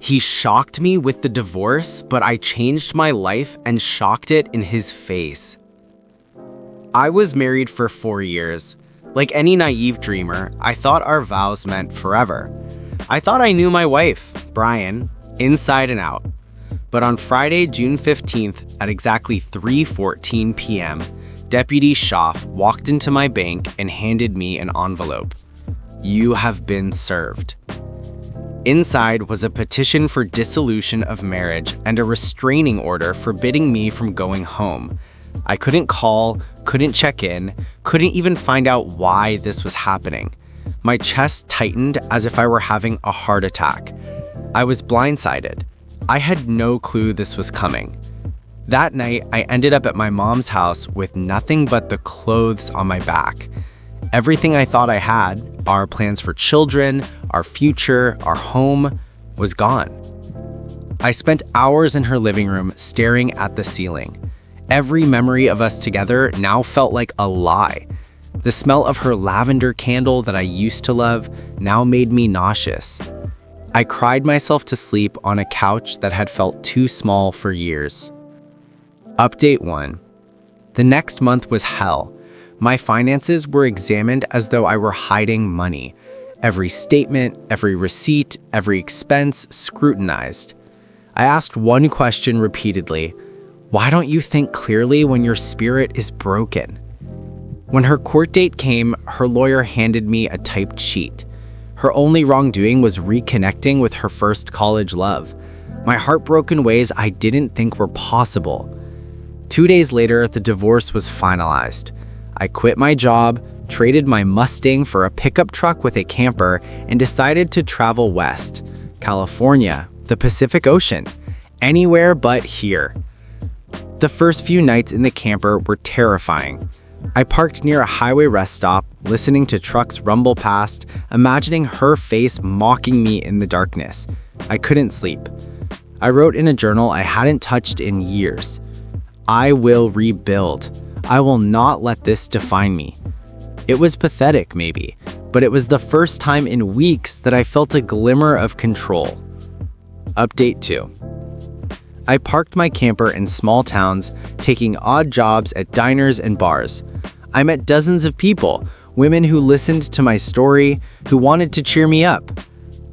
He shocked me with the divorce, but I changed my life and shocked it in his face. I was married for 4 years. Like any naive dreamer, I thought our vows meant forever. I thought I knew my wife, Brian, inside and out. But on Friday, June 15th, at exactly 3:14 p.m., Deputy Shif walked into my bank and handed me an envelope. You have been served. Inside was a petition for dissolution of marriage and a restraining order forbidding me from going home. I couldn't call, couldn't check in, couldn't even find out why this was happening. My chest tightened as if I were having a heart attack. I was blindsided. I had no clue this was coming. That night, I ended up at my mom's house with nothing but the clothes on my back. Everything I thought I had, our plans for children, our future, our home, was gone. I spent hours in her living room staring at the ceiling. Every memory of us together now felt like a lie. The smell of her lavender candle that I used to love now made me nauseous. I cried myself to sleep on a couch that had felt too small for years. Update 1. The next month was hell. My finances were examined as though I were hiding money. Every statement, every receipt, every expense scrutinized. I asked one question repeatedly. Why don't you think clearly when your spirit is broken? When her court date came, her lawyer handed me a typed sheet. Her only wrongdoing was reconnecting with her first college love. My heartbroken ways I didn't think were possible. 2 days later, the divorce was finalized. I quit my job, traded my Mustang for a pickup truck with a camper, and decided to travel west. California, the Pacific Ocean, anywhere but here. The first few nights in the camper were terrifying. I parked near a highway rest stop, listening to trucks rumble past, imagining her face mocking me in the darkness. I couldn't sleep. I wrote in a journal I hadn't touched in years. I will rebuild. I will not let this define me. It was pathetic, maybe, but it was the first time in weeks that I felt a glimmer of control. Update 2. I parked my camper in small towns, taking odd jobs at diners and bars. I met dozens of people, women who listened to my story, who wanted to cheer me up.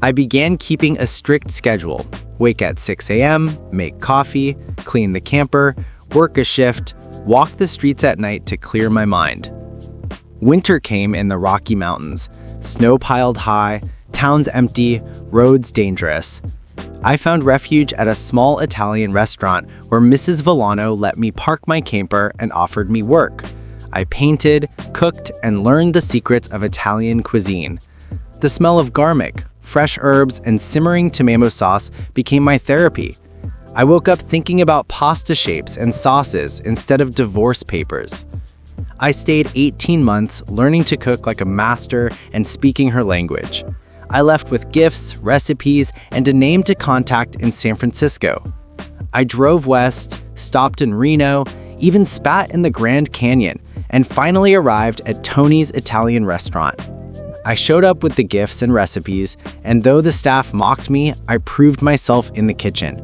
I began keeping a strict schedule. Wake at 6 a.m., make coffee, clean the camper, work a shift, walk the streets at night to clear my mind. Winter came in the Rocky Mountains. Snow piled high, towns empty, roads dangerous. I found refuge at a small Italian restaurant where Mrs. Villano let me park my camper and offered me work. I painted, cooked, and learned the secrets of Italian cuisine. The smell of garlic, fresh herbs, and simmering tomato sauce became my therapy. I woke up thinking about pasta shapes and sauces instead of divorce papers. I stayed 18 months learning to cook like a master and speaking her language. I left with gifts, recipes, and a name to contact in San Francisco. I drove west, stopped in Reno, even spat in the Grand Canyon, and finally arrived at Tony's Italian restaurant. I showed up with the gifts and recipes, and though the staff mocked me, I proved myself in the kitchen.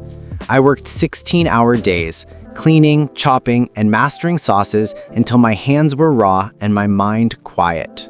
I worked 16-hour days, cleaning, chopping, and mastering sauces until my hands were raw and my mind quiet.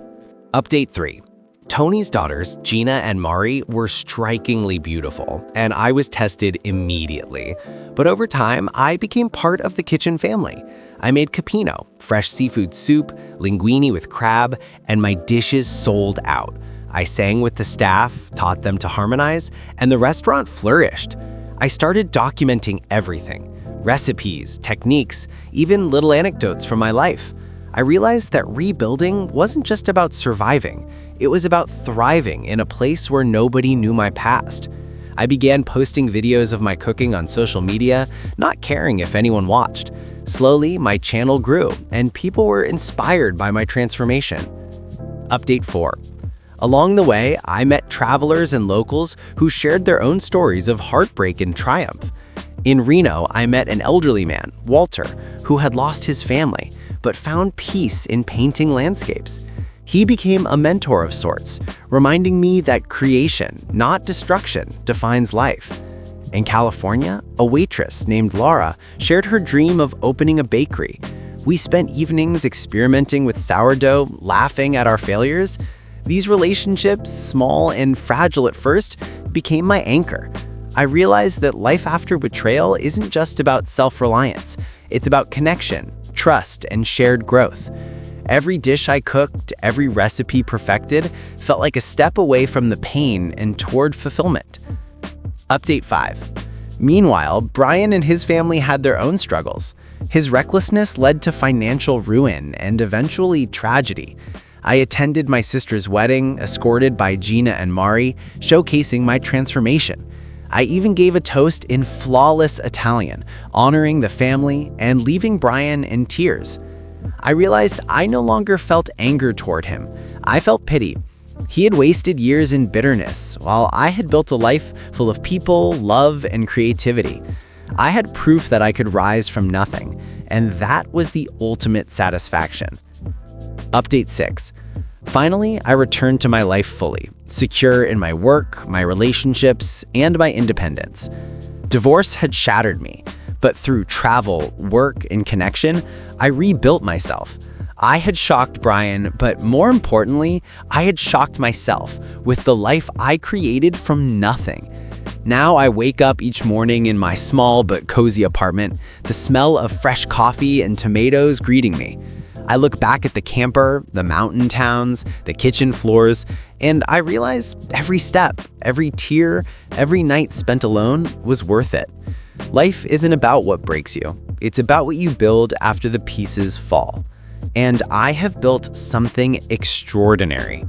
Update 3. Tony's daughters, Gina and Mari, were strikingly beautiful, and I was tested immediately. But over time, I became part of the kitchen family. I made capino, fresh seafood soup, linguine with crab, and my dishes sold out. I sang with the staff, taught them to harmonize, and the restaurant flourished. I started documenting everything: recipes, techniques, even little anecdotes from my life. I realized that rebuilding wasn't just about surviving. It was about thriving in a place where nobody knew my past. I began posting videos of my cooking on social media, not caring if anyone watched. Slowly, my channel grew, and people were inspired by my transformation. Update 4. Along the way, I met travelers and locals who shared their own stories of heartbreak and triumph. In Reno, I met an elderly man, Walter, who had lost his family, but found peace in painting landscapes. He became a mentor of sorts, reminding me that creation, not destruction, defines life. In California, a waitress named Laura shared her dream of opening a bakery. We spent evenings experimenting with sourdough, laughing at our failures. These relationships, small and fragile at first, became my anchor. I realized that life after betrayal isn't just about self-reliance. It's about connection, trust, and shared growth. Every dish I cooked, every recipe perfected, felt like a step away from the pain and toward fulfillment. Update 5. Meanwhile, Brian and his family had their own struggles. His recklessness led to financial ruin and eventually tragedy. I attended my sister's wedding, escorted by Gina and Mari, showcasing my transformation. I even gave a toast in flawless Italian, honoring the family and leaving Brian in tears. I realized I no longer felt anger toward him. I felt pity. He had wasted years in bitterness, while I had built a life full of people, love, and creativity. I had proof that I could rise from nothing, and that was the ultimate satisfaction. Update 6. Finally, I returned to my life fully, secure in my work, my relationships, and my independence. Divorce had shattered me, but through travel, work, and connection, I rebuilt myself. I had shocked Brian, but more importantly, I had shocked myself with the life I created from nothing. Now I wake up each morning in my small but cozy apartment, the smell of fresh coffee and tomatoes greeting me. I look back at the camper, the mountain towns, the kitchen floors, and I realize every step, every tear, every night spent alone was worth it. Life isn't about what breaks you. It's about what you build after the pieces fall. And I have built something extraordinary.